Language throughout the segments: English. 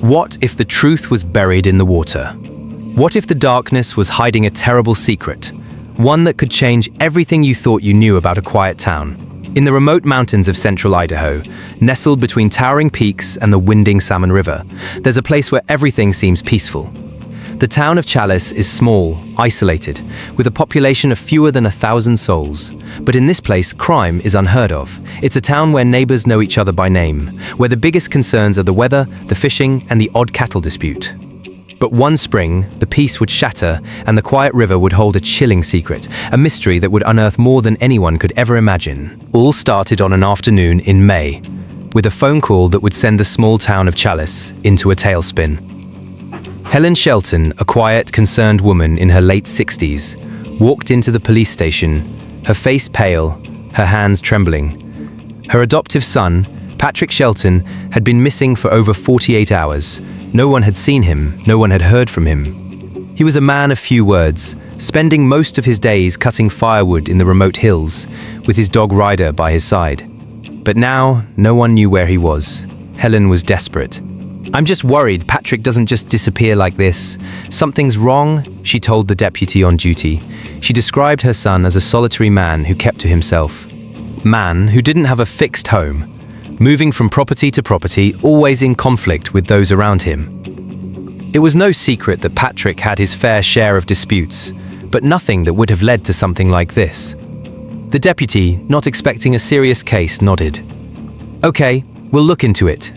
What if the truth was buried in the water? What if the darkness was hiding a terrible secret? One that could change everything you thought you knew about a quiet town. In the remote mountains of central Idaho, nestled between towering peaks and the winding Salmon River, there's a place where everything seems peaceful. The town of Chalice is small, isolated, with a population of fewer than 1,000 souls. But in this place, crime is unheard of. It's a town where neighbors know each other by name, where the biggest concerns are the weather, the fishing, and the odd cattle dispute. But one spring, the peace would shatter, and the quiet river would hold a chilling secret, a mystery that would unearth more than anyone could ever imagine. All started on an afternoon in May, with a phone call that would send the small town of Chalice into a tailspin. Helen Shelton, a quiet, concerned woman in her late 60s, walked into the police station, her face pale, her hands trembling. Her adoptive son, Patrick Shelton, had been missing for over 48 hours. No one had seen him, no one had heard from him. He was a man of few words, spending most of his days cutting firewood in the remote hills, with his dog Ryder by his side. But now, no one knew where he was. Helen was desperate. "I'm just worried Patrick doesn't just disappear like this. Something's wrong," she told the deputy on duty. She described her son as a solitary man who kept to himself. Man who didn't have a fixed home, moving from property to property, always in conflict with those around him. It was no secret that Patrick had his fair share of disputes, but nothing that would have led to something like this. The deputy, not expecting a serious case, nodded. "Okay, we'll look into it.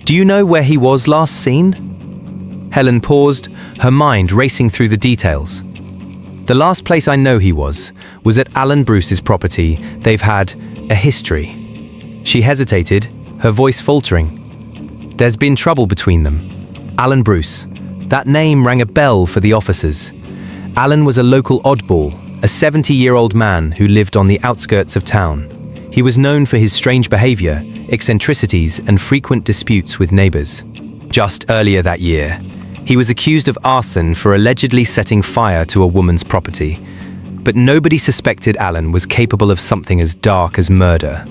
Do you know where he was last seen?" Helen paused, her mind racing through the details. "The last place I know he was at Alan Bruce's property. They've had a history." She hesitated, her voice faltering. "There's been trouble between them. Alan Bruce. That name rang a bell for the officers. Alan was a local oddball, a 70-year-old man who lived on the outskirts of town. He was known for his strange behavior, eccentricities, and frequent disputes with neighbors. Just earlier that year, he was accused of arson for allegedly setting fire to a woman's property. But nobody suspected Alan was capable of something as dark as murder.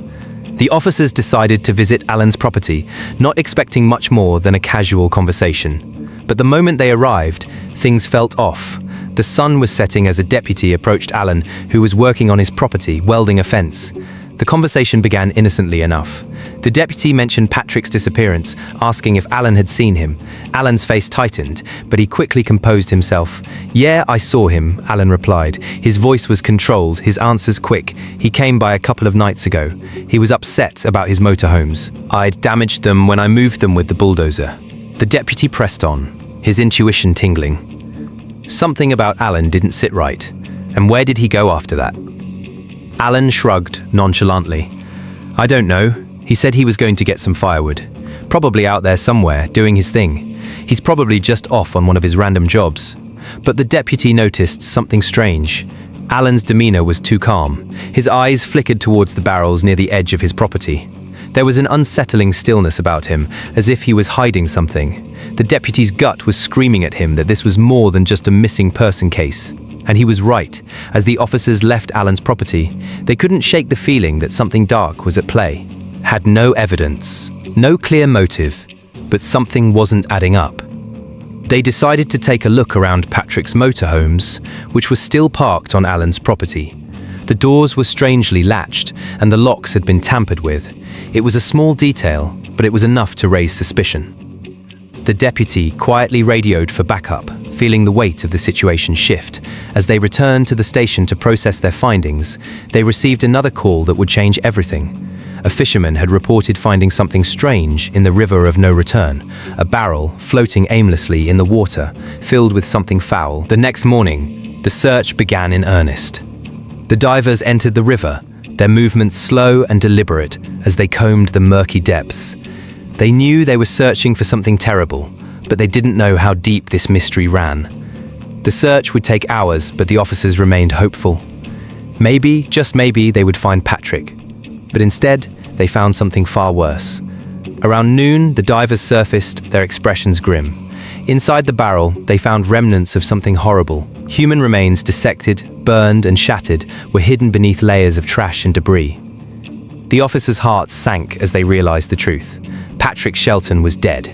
The officers decided to visit Alan's property, not expecting much more than a casual conversation. But the moment they arrived, things felt off. The sun was setting as a deputy approached Alan, who was working on his property, welding a fence. The conversation began innocently enough. The deputy mentioned Patrick's disappearance, asking if Alan had seen him. Alan's face tightened, but he quickly composed himself. "Yeah, I saw him," Alan replied. His voice was controlled, his answers quick. "He came by a couple of nights ago. He was upset about his motorhomes. I'd damaged them when I moved them with the bulldozer." The deputy pressed on, his intuition tingling. Something about Alan didn't sit right. And where did he go after that? Alan shrugged nonchalantly. "I don't know. He said he was going to get some firewood. Probably out there somewhere, doing his thing. He's probably just off on one of his random jobs." But the deputy noticed something strange. Alan's demeanor was too calm. His eyes flickered towards the barrels near the edge of his property. There was an unsettling stillness about him, as if he was hiding something. The deputy's gut was screaming at him that this was more than just a missing person case. And he was right. As the officers left Alan's property, they couldn't shake the feeling that something dark was at play. Had no evidence, no clear motive, but something wasn't adding up. They decided to take a look around Patrick's motorhomes, which was still parked on Alan's property. The doors were strangely latched, and the locks had been tampered with. It was a small detail, but it was enough to raise suspicion. The deputy quietly radioed for backup, feeling the weight of the situation shift. As they returned to the station to process their findings, they received another call that would change everything. A fisherman had reported finding something strange in the river of no return, a barrel floating aimlessly in the water, filled with something foul. The next morning, the search began in earnest. The divers entered the river, their movements slow and deliberate as they combed the murky depths. They knew they were searching for something terrible, but they didn't know how deep this mystery ran. The search would take hours, but the officers remained hopeful. Maybe, just maybe, they would find Patrick. But instead, they found something far worse. Around noon, the divers surfaced, their expressions grim. Inside the barrel, they found remnants of something horrible. Human remains, dissected, burned, and shattered, were hidden beneath layers of trash and debris. The officers' hearts sank as they realized the truth. Patrick Shelton was dead.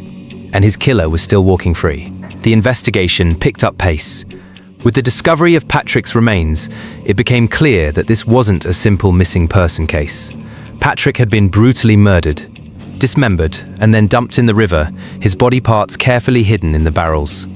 and his killer was still walking free. The investigation picked up pace. With the discovery of Patrick's remains, it became clear that this wasn't a simple missing person case. Patrick had been brutally murdered, dismembered, and then dumped in the river, his body parts carefully hidden in the barrels.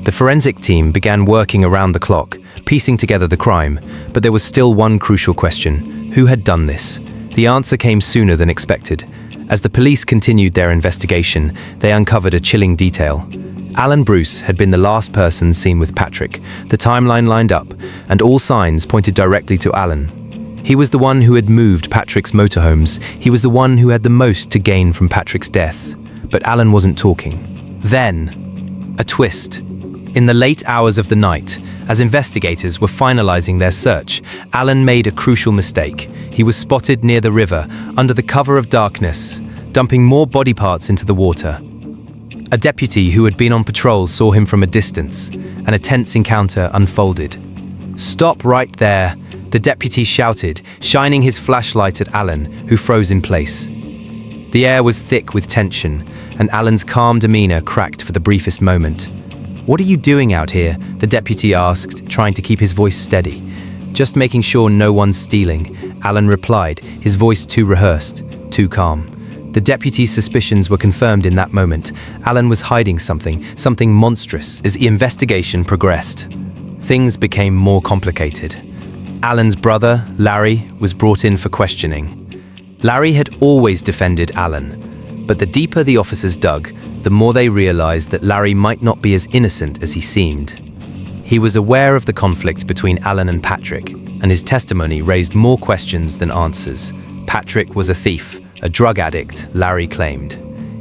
The forensic team began working around the clock, piecing together the crime, but there was still one crucial question: who had done this? The answer came sooner than expected. As the police continued their investigation, they uncovered a chilling detail. Alan Bruce had been the last person seen with Patrick. The timeline lined up, and all signs pointed directly to Alan. He was the one who had moved Patrick's motorhomes. He was the one who had the most to gain from Patrick's death. But Alan wasn't talking. Then, a twist. In the late hours of the night, as investigators were finalizing their search, Alan made a crucial mistake. He was spotted near the river, under the cover of darkness, dumping more body parts into the water. A deputy who had been on patrol saw him from a distance, and a tense encounter unfolded. "Stop right there," the deputy shouted, shining his flashlight at Alan, who froze in place. The air was thick with tension, and Alan's calm demeanor cracked for the briefest moment. "What are you doing out here?" the deputy asked, trying to keep his voice steady. "Just making sure no one's stealing," Alan replied, his voice too rehearsed, too calm. The deputy's suspicions were confirmed in that moment. Alan was hiding something monstrous. As the investigation progressed, things became more complicated. Alan's brother, Larry, was brought in for questioning. Larry had always defended Alan, but the deeper the officers dug, the more they realized that Larry might not be as innocent as he seemed. He was aware of the conflict between Alan and Patrick, and his testimony raised more questions than answers. Patrick was a thief, a drug addict, Larry claimed.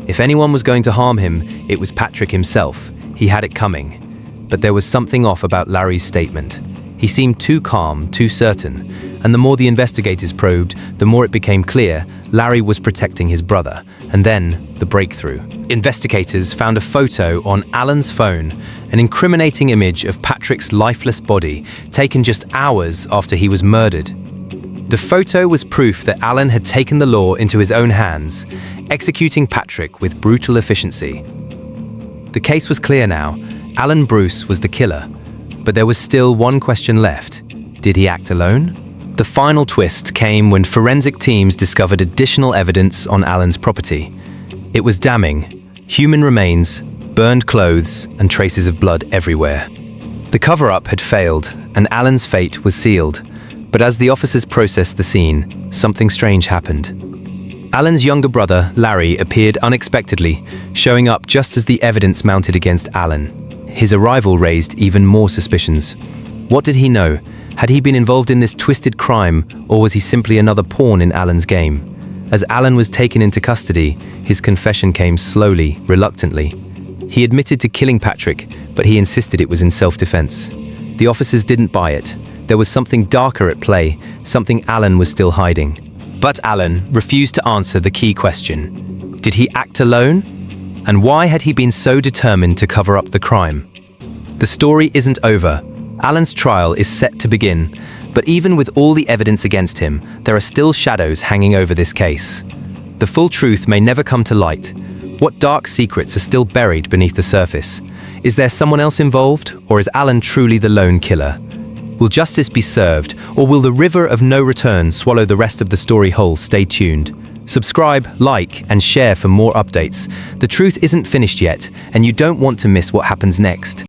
If anyone was going to harm him, it was Patrick himself. He had it coming. But there was something off about Larry's statement. He seemed too calm, too certain, and the more the investigators probed, the more it became clear Larry was protecting his brother. And then, the breakthrough. Investigators found a photo on Alan's phone, an incriminating image of Patrick's lifeless body, taken just hours after he was murdered. The photo was proof that Alan had taken the law into his own hands, executing Patrick with brutal efficiency. The case was clear now. Alan Bruce was the killer. But there was still one question left. Did he act alone? The final twist came when forensic teams discovered additional evidence on Alan's property. It was damning. Human remains, burned clothes, and traces of blood everywhere. The cover-up had failed, and Alan's fate was sealed. But as the officers processed the scene, something strange happened. Alan's younger brother, Larry, appeared unexpectedly, showing up just as the evidence mounted against Alan. His arrival raised even more suspicions. What did he know? Had he been involved in this twisted crime, or was he simply another pawn in Alan's game? As Alan was taken into custody, his confession came slowly, reluctantly. He admitted to killing Patrick, but he insisted it was in self-defense. The officers didn't buy it. There was something darker at play, something Alan was still hiding. But Alan refused to answer the key question. Did he act alone? And why had he been so determined to cover up the crime? The story isn't over. Alan's trial is set to begin, but even with all the evidence against him, there are still shadows hanging over this case. The full truth may never come to light. What dark secrets are still buried beneath the surface? Is there someone else involved, or is Alan truly the lone killer? Will justice be served, or will the river of no return swallow the rest of the story whole? Stay tuned. Subscribe, like, and share for more updates. The truth isn't finished yet, and you don't want to miss what happens next.